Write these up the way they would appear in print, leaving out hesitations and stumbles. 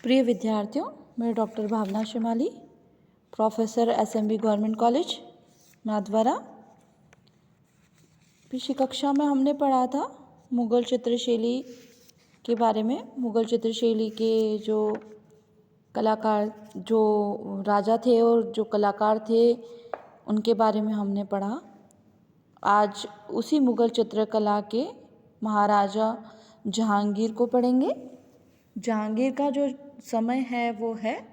प्रिय विद्यार्थियों, मैं doctor Bhavna Shimali, professor SMB government college Nathdwara. पिछली कक्षा में हमने पढ़ा था मुग़ल चित्रशैली के बारे में। मुग़ल चित्रशैली के जो कलाकार, जो राजा थे और जो कलाकार थे, उनके बारे में हमने पढ़ा। आज उसी मुग़ल चित्रकला के महाराजा जहांगीर को पढ़ेंगे। जहांगीर का जो समय है वो है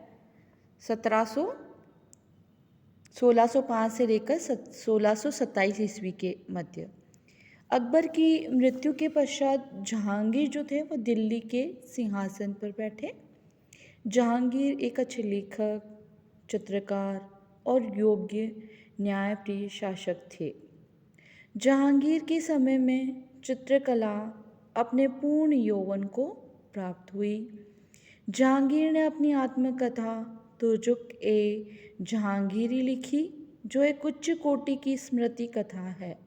1605 से लेकर 1627 ईस्वी के मध्य। अकबर की मृत्यु के पश्चात जहांगीर जो थे वो दिल्ली के सिंहासन पर बैठे। जहांगीर एक अच्छे लेखक, चित्रकार और योग्य न्यायप्रिय शासक थे। जहांगीर के समय में चित्रकला अपने पूर्ण यौवन को प्राप्त हुई। जहांगीर ने अपनी आत्मकथा तुजुक-ए-जहांगीरी लिखी, जो एक उच्च कोटि की स्मृति कथा है।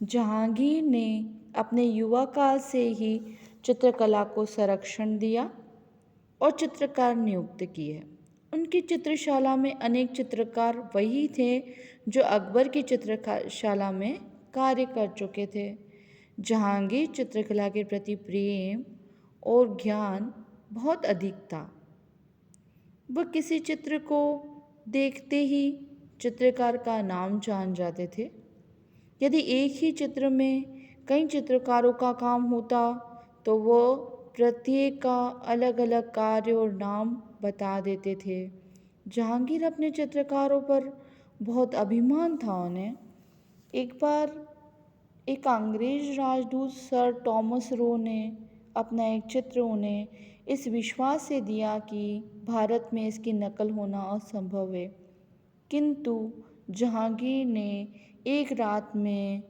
जहांगीर ने अपने युवा काल से ही चित्रकला को संरक्षण दिया और चित्रकार नियुक्त किए। उनकी चित्रशाला में अनेक चित्रकार वही थे जो अकबर की चित्रशाला में कार्य कर चुके थे। जहांगीर चित्रकला के प्रति प्रेम और ज्ञान बहुत अधिक था। वह किसी चित्र को देखते ही चित्रकार का नाम जान जाते थे। यदि एक ही चित्र में कई चित्रकारों का काम होता तो वह प्रत्येक का अलग अलग कार्य और नाम बता देते थे। जहांगीर अपने चित्रकारों पर बहुत अभिमान था उन्हें। एक बार एक अंग्रेज राजदूत सर टॉमस रो ने अपना एक चित्र उन्हें इस विश्वास से दिया कि भारत में इसकी नकल होना असंभव है, किंतु जहांगीर ने एक रात में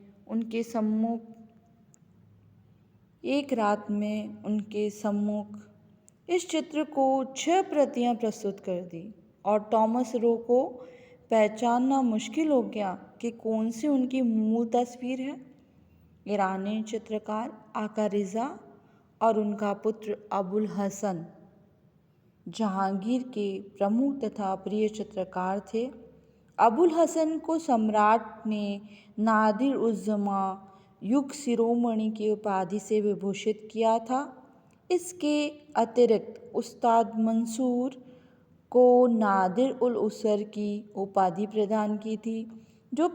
उनके सम्मुख इस चित्र को 6 प्रतियां प्रस्तुत कर दी और टॉमस रो को पहचानना मुश्किल हो गया कि कौन सी उनकी मूल तस्वीर है। ईरानी चित्रकार आका रिज़ा और उनका पुत्र अबुल हसन जहांगीर के प्रमुख तथा प्रिय चित्रकार थे। अबुल हसन को सम्राट ने नादिर उज़ ज़मा युग शिरोमणि की उपाधि से विभूषित किया था। इसके अतिरिक्त उस्ताद मंसूर को नादिर उल उसर की उपाधि प्रदान की थी, जो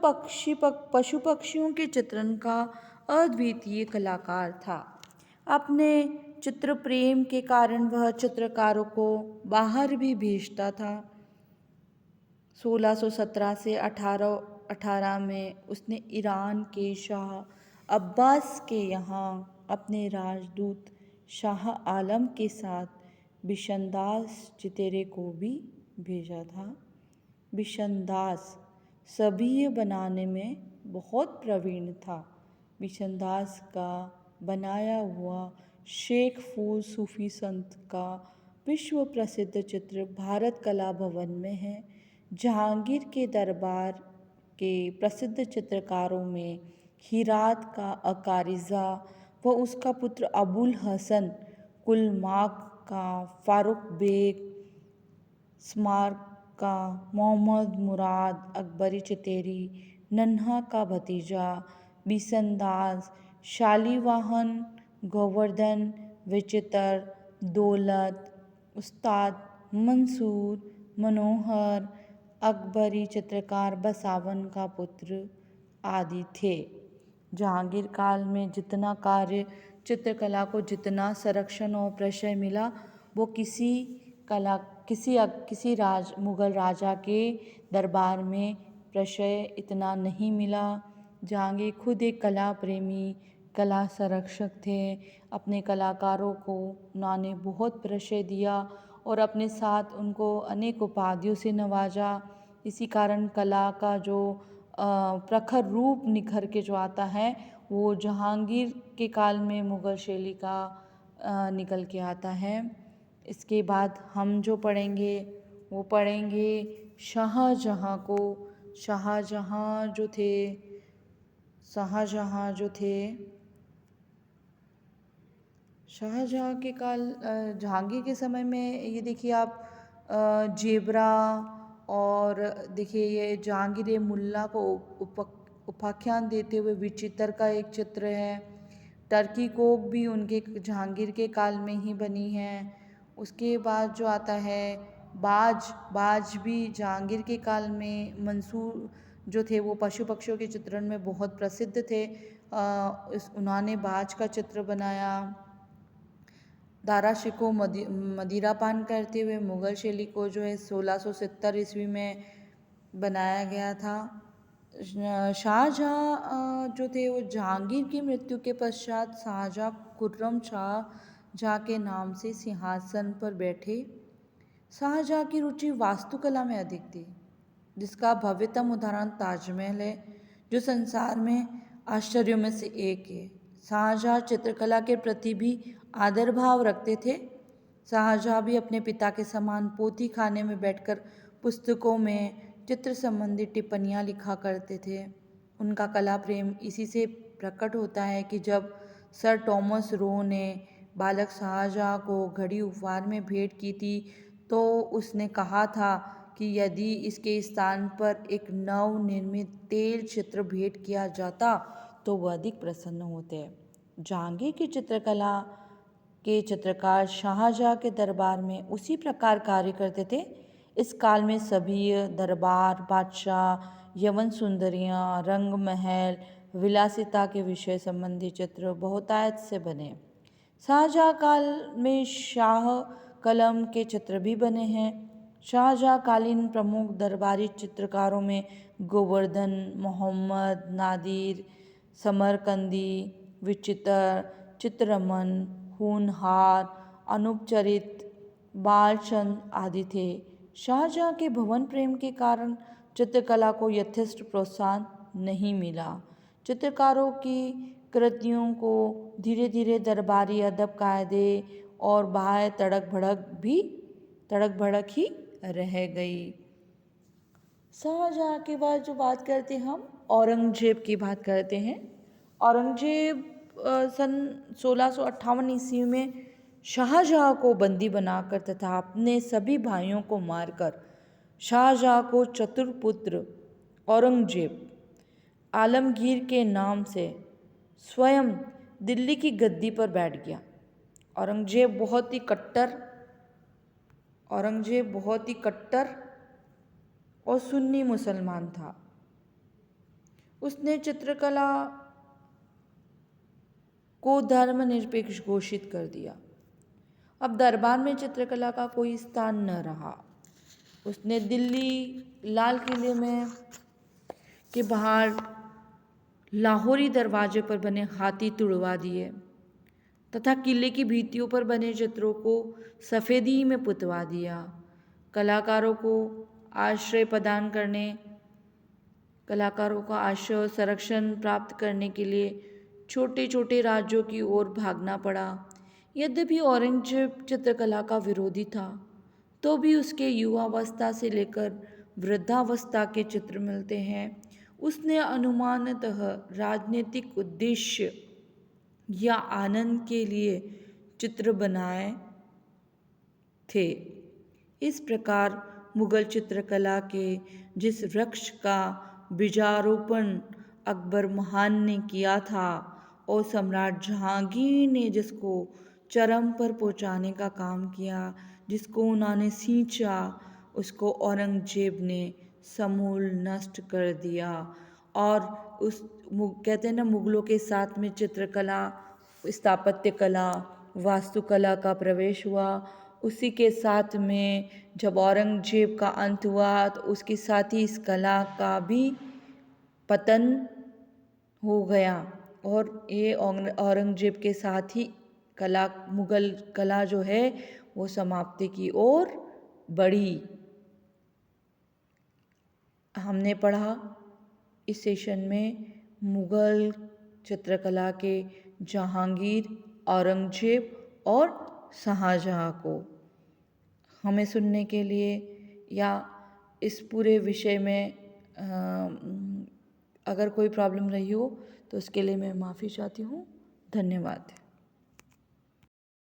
पशु पक्षियों के चित्रण का अद्वितीय कलाकार था। अपने चित्र प्रेम के कारण वह चित्रकारों को बाहर भी भेजता था। 1617 से 1818 में उसने ईरान के शाह अब्बास के यहाँ अपने राजदूत शाह आलम के साथ बिशनदास चितेरे को भी भेजा था। बिशनदास सबिये बनाने में बहुत प्रवीण था। बिशनदास का बनाया हुआ शेख फूल सूफी संत का विश्व प्रसिद्ध चित्र भारत कला भवन में है। जहांगीर के दरबार के प्रसिद्ध चित्रकारों में हिरात का अकारिज़ा व उसका पुत्र अबुल हसन, कुलमाक का फारूक बेग, स्मार्क का मोहम्मद मुराद अकबरी चितेरी, नन्हा का भतीजा बिशनदास, शालिवाहन, गोवर्धन, विचित्र, दौलत, उस्ताद मंसूर, मनोहर, अकबरी चित्रकार बसावन का पुत्र आदि थे। जहांगीर काल में जितना कार्य चित्रकला को जितना संरक्षण और प्रशय मिला, वो किसी मुग़ल राजा के दरबार में प्रशय इतना नहीं मिला। जहांगीर खुद एक कला प्रेमी, कला संरक्षक थे। अपने कलाकारों को उन्होंने बहुत प्रशय दिया और अपने साथ उनको अनेक उपाधियों से नवाजा। इसी कारण कला का जो प्रखर रूप निखर के जो आता है, वो जहांगीर के काल में मुग़ल शैली का निकल के आता है। इसके बाद हम जो पढ़ेंगे वो पढ़ेंगे शाहजहाँ को। शाहजहाँ शाहजहाँ के जहांगीर के समय में ये देखिए आप जेबरा और देखिए ये जहांगीर ए मुल्ला को उपाख्यान देते हुए विचित्र का एक चित्र है। टर्की कोक भी उनके जहांगीर के काल में ही बनी है। उसके बाद जो आता है बाज भी जहांगीर के काल में मंसूर जो थे वो पशु पक्षियों के चित्रण में बहुत प्रसिद्ध थे। उन्होंने बाज का चित्र बनाया। दारा शिकोह मदिरापान करते हुए मुग़ल शैली को जो है 1670 ईस्वी में बनाया गया था। शाहजहाँ जो थे वो जहांगीर की मृत्यु के पश्चात शाहजहाँ खुर्रम शाहजहाँ के नाम से सिंहासन पर बैठे। शाहजहाँ की रुचि वास्तुकला में अधिक थी, जिसका भव्यतम उदाहरण ताजमहल है, जो संसार में आश्चर्यों में से एक है। शाहजहाँ चित्रकला के प्रति भी आदर भाव रखते थे। शाहजहाँ भी अपने पिता के समान पोथी खाने में बैठकर पुस्तकों में चित्र संबंधी टिप्पणियाँ लिखा करते थे। उनका कला प्रेम इसी से प्रकट होता है कि जब सर टॉमस रो ने बालक शाहजहाँ को घड़ी उपहार में भेंट की थी, तो उसने कहा था कि यदि इसके स्थान पर एक नवनिर्मित तेल चित्र भेंट किया जाता तो वह अधिक प्रसन्न होते। जहांगीर की चित्रकला के चित्रकार शाहजहाँ के दरबार में उसी प्रकार कार्य करते थे। इस काल में सभी दरबार, बादशाह, यवन सुंदरियाँ, रंग महल, विलासिता के विषय संबंधी चित्र बहुतायत से बने। शाहजहाँ काल में शाह कलम के चित्र भी बने हैं। शाहजहाँ कालीन प्रमुख दरबारी चित्रकारों में गोवर्धन, मोहम्मद नादिर, समरकंदी, विचित्र, चित्ररमन, होनहार, अनुपचरित, बालचंद आदि थे। शाहजहाँ के भवन प्रेम के कारण चित्रकला को यथेष्ट प्रोत्साहन नहीं मिला। चित्रकारों की कृतियों को धीरे धीरे दरबारी अदब कायदे और बाह्य तड़क भड़क ही रह गई। शाहजहाँ के बाद जो बात करते हैं हम औरंगजेब की बात करते हैं। औरंगजेब सन 1658 ईस्वी में शाहजहाँ को बंदी बनाकर तथा अपने सभी भाइयों को मारकर शाहजहाँ को चतुरपुत्र औरंगजेब आलमगीर के नाम से स्वयं दिल्ली की गद्दी पर बैठ गया। औरंगजेब बहुत ही कट्टर और सुन्नी मुसलमान था। उसने चित्रकला को धर्मनिरपेक्ष घोषित कर दिया। अब दरबार में चित्रकला का कोई स्थान न रहा। उसने दिल्ली लाल किले में के बाहर लाहौरी दरवाजे पर बने हाथी तुड़वा दिए तथा किले की भित्तियों पर बने चित्रों को सफ़ेदी में पुतवा दिया। कलाकारों को आश्रय और संरक्षण प्राप्त करने के लिए छोटे छोटे राज्यों की ओर भागना पड़ा। यद्यपि औरंगजेब चित्रकला का विरोधी था, तो भी उसके युवावस्था से लेकर वृद्धावस्था के चित्र मिलते हैं। उसने अनुमानतः राजनीतिक उद्देश्य या आनंद के लिए चित्र बनाए थे। इस प्रकार मुगल चित्रकला के जिस वृक्ष का बीजारोपण अकबर महान ने किया था और सम्राट जहांगीर ने जिसको चरम पर पहुंचाने का काम किया, जिसको उन्होंने सींचा, उसको औरंगजेब ने समूल नष्ट कर दिया। और कहते हैं ना, मुगलों के साथ में चित्रकला, स्थापत्य कला, वास्तुकला का प्रवेश हुआ। उसी के साथ में जब औरंगजेब का अंत हुआ तो उसके साथ ही इस कला का भी पतन हो गया और ये औरंगजेब के साथ ही मुगल कला जो है वो समाप्ति की ओर बढ़ी। हमने पढ़ा इस सेशन में मुगल चित्रकला के जहांगीर, औरंगजेब और शाहजहाँ को। हमें सुनने के लिए या इस पूरे विषय में अगर कोई प्रॉब्लम रही हो तो उसके लिए मैं माफ़ी चाहती हूँ। धन्यवाद।